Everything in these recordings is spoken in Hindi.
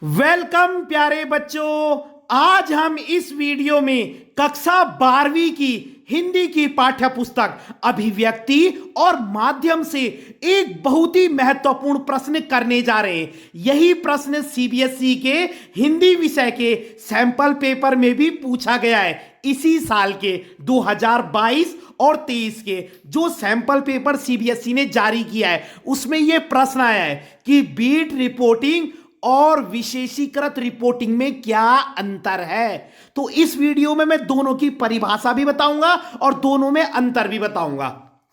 वेलकम प्यारे बच्चों। आज हम इस वीडियो में कक्षा 12वीं की हिंदी की पाठ्य पुस्तक अभिव्यक्ति और माध्यम से एक बहुत ही महत्वपूर्ण प्रश्न करने जा रहे हैं। यही प्रश्न सीबीएसई के हिंदी विषय के सैंपल पेपर में भी पूछा गया है। इसी साल के 2022 और 23 के जो सैंपल पेपर सीबीएसई ने जारी किया है उसमें यह प्रश्न आया है कि बीट रिपोर्टिंग और विशेषीकृत रिपोर्टिंग में क्या अंतर है। तो इस वीडियो में मैं दोनों की परिभाषा भी बताऊंगा और दोनों में अंतर भी बताऊंगा।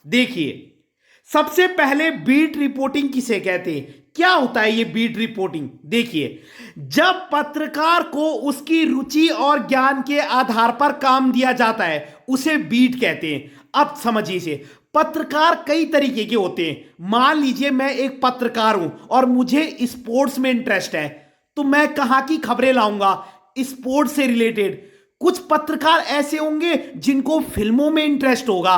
देखिए, सबसे पहले बीट रिपोर्टिंग किसे कहते हैं, क्या होता है ये बीट रिपोर्टिंग। देखिए, जब पत्रकार को उसकी रुचि और ज्ञान के आधार पर काम दिया जाता है उसे बीट कहते हैं। अब समझिए इसे, पत्रकार कई तरीके के होते हैं। मान लीजिए मैं एक पत्रकार हूं और मुझे स्पोर्ट्स में इंटरेस्ट है, तो मैं कहां की खबरें लाऊंगा, स्पोर्ट्स से रिलेटेड। कुछ पत्रकार ऐसे होंगे जिनको फिल्मों में इंटरेस्ट होगा,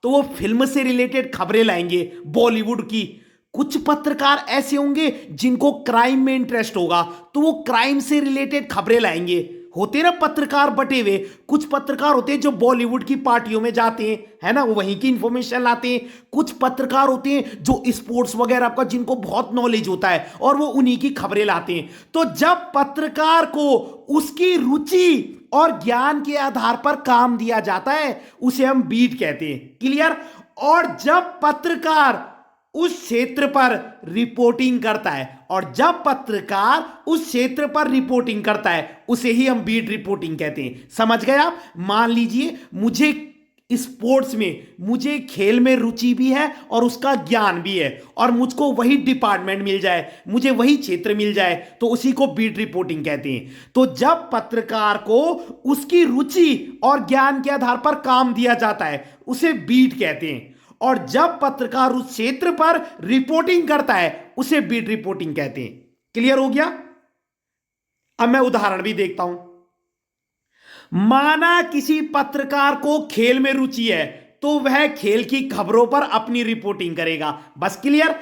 तो वो फिल्म से रिलेटेड खबरें लाएंगे, बॉलीवुड की। कुछ पत्रकार ऐसे होंगे जिनको क्राइम में इंटरेस्ट होगा, तो वो क्राइम से रिलेटेड खबरें लाएंगे। होते ना पत्रकार बटे हुए। कुछ पत्रकार होते हैं जो बॉलीवुड की पार्टियों में जाते हैं, है ना, वो वहीं की इंफॉर्मेशन लाते हैं। कुछ पत्रकार होते हैं जो स्पोर्ट्स वगैरह का जिनको बहुत नॉलेज होता है और वो उन्हीं की खबरें लाते हैं। तो जब पत्रकार को उसकी रुचि और ज्ञान के आधार पर काम दिया जाता है उसे हम बीट कहते हैं। क्लियर। और जब पत्रकार उस क्षेत्र पर रिपोर्टिंग करता है करता है उसे ही हम बीट रिपोर्टिंग कहते हैं। समझ गए आप। मान लीजिए मुझे स्पोर्ट्स में, मुझे खेल में रुचि भी है और उसका ज्ञान भी है, और मुझको वही डिपार्टमेंट मिल जाए, मुझे वही क्षेत्र मिल जाए, तो उसी को बीट रिपोर्टिंग कहते हैं। तो जब पत्रकार को उसकी रुचि और ज्ञान के आधार पर काम दिया जाता है उसे बीट कहते हैं, और जब पत्रकार उस क्षेत्र पर रिपोर्टिंग करता है उसे बीट रिपोर्टिंग कहते हैं। क्लियर हो गया। अब मैं उदाहरण भी देखता हूं। माना किसी पत्रकार को खेल में रुचि है तो वह खेल की खबरों पर अपनी रिपोर्टिंग करेगा। बस क्लियर।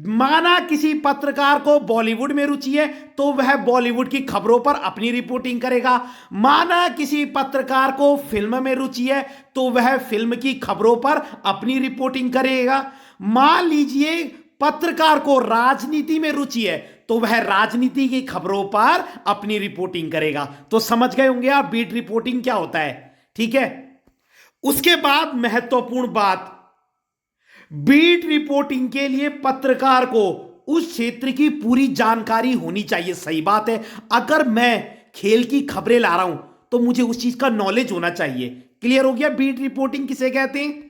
माना किसी पत्रकार को बॉलीवुड में रुचि है तो वह बॉलीवुड की खबरों पर अपनी रिपोर्टिंग करेगा। माना किसी पत्रकार को फिल्म में रुचि है तो वह फिल्म की खबरों पर अपनी रिपोर्टिंग करेगा। मान लीजिए पत्रकार को राजनीति में रुचि है तो वह राजनीति की खबरों पर अपनी रिपोर्टिंग करेगा। तो समझ गए होंगे आप बीट रिपोर्टिंग क्या होता है। ठीक है। उसके बाद महत्वपूर्ण बात, बीट रिपोर्टिंग के लिए पत्रकार को उस क्षेत्र की पूरी जानकारी होनी चाहिए। सही बात है। अगर मैं खेल की खबरें ला रहा हूं तो मुझे उस चीज का नॉलेज होना चाहिए। क्लियर हो गया बीट रिपोर्टिंग किसे कहते हैं।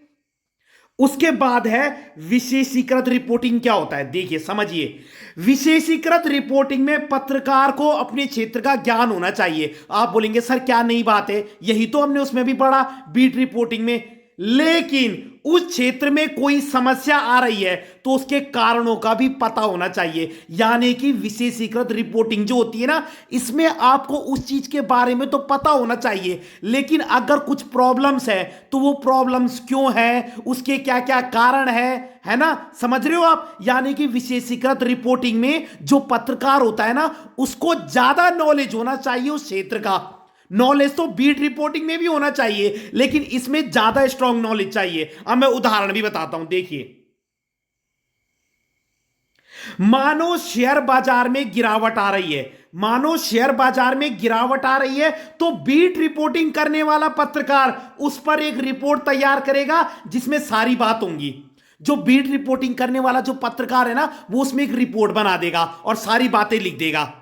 उसके बाद है विशेषीकृत रिपोर्टिंग क्या होता है। देखिए समझिए, विशेषीकृत रिपोर्टिंग में पत्रकार को अपने क्षेत्र का ज्ञान होना चाहिए। आप बोलेंगे सर क्या नई बात है, यही तो हमने उसमें भी पढ़ा बीट रिपोर्टिंग में। लेकिन उस क्षेत्र में कोई समस्या आ रही है तो उसके कारणों का भी पता होना चाहिए। यानी कि विशेषीकृत रिपोर्टिंग जो होती है ना, इसमें आपको उस चीज के बारे में तो पता होना चाहिए, लेकिन अगर कुछ प्रॉब्लम्स है तो वो प्रॉब्लम्स क्यों है, उसके क्या क्या कारण है ना। समझ रहे हो आप। यानी कि विशेषीकृत रिपोर्टिंग में जो पत्रकार होता है ना उसको ज्यादा नॉलेज होना चाहिए उस क्षेत्र का। नॉलेज तो बीट रिपोर्टिंग में भी होना चाहिए, लेकिन इसमें ज्यादा स्ट्रांग नॉलेज चाहिए। अब मैं उदाहरण भी बताता हूं। देखिए, मानो शेयर बाजार में गिरावट आ रही है, तो बीट रिपोर्टिंग करने वाला पत्रकार उस पर एक रिपोर्ट तैयार करेगा जिसमें सारी बात होंगी। जो बीट रिपोर्टिंग करने वाला जो पत्रकार है ना, वो उसमें एक रिपोर्ट बना देगा और सारी बातें लिख देगा।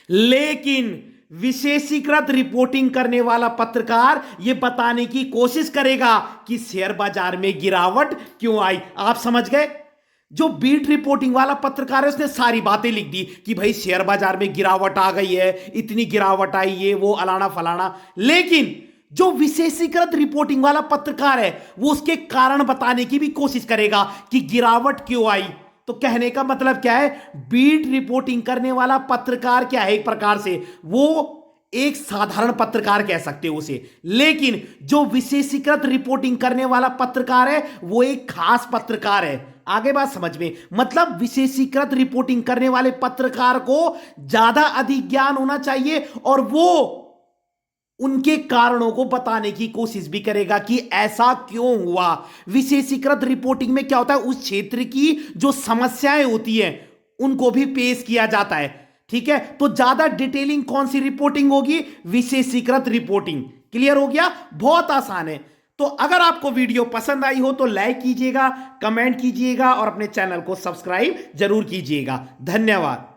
लेकिन विशेषीकृत रिपोर्टिंग करने वाला पत्रकार यह बताने की कोशिश करेगा कि शेयर बाजार में गिरावट क्यों आई। आप समझ गए। जो बीट रिपोर्टिंग वाला पत्रकार है उसने सारी बातें लिख दी कि भाई शेयर बाजार में गिरावट आ गई है, इतनी गिरावट आई, ये वो अलाना फलाना। लेकिन जो विशेषीकृत रिपोर्टिंग वाला पत्रकार है वो उसके कारण बताने की भी कोशिश करेगा कि गिरावट क्यों आई। तो कहने का मतलब क्या है, बीट रिपोर्टिंग करने वाला पत्रकार क्या है, एक प्रकार से वो एक साधारण पत्रकार कह सकते हो उसे। लेकिन जो विशेषीकृत रिपोर्टिंग करने वाला पत्रकार है वो एक खास पत्रकार है। आगे बात समझ में, मतलब विशेषीकृत रिपोर्टिंग करने वाले पत्रकार को ज्यादा अधिक ज्ञान होना चाहिए और वो उनके कारणों को बताने की कोशिश भी करेगा कि ऐसा क्यों हुआ। विशेषीकृत रिपोर्टिंग में क्या होता है, उस क्षेत्र की जो समस्याएं होती हैं उनको भी पेश किया जाता है। ठीक है, तो ज्यादा डिटेलिंग कौन सी रिपोर्टिंग होगी, विशेषीकृत रिपोर्टिंग। क्लियर हो गया, बहुत आसान है। तो अगर आपको वीडियो पसंद आई हो तो लाइक कीजिएगा, कमेंट कीजिएगा और अपने चैनल को सब्सक्राइब जरूर कीजिएगा। धन्यवाद।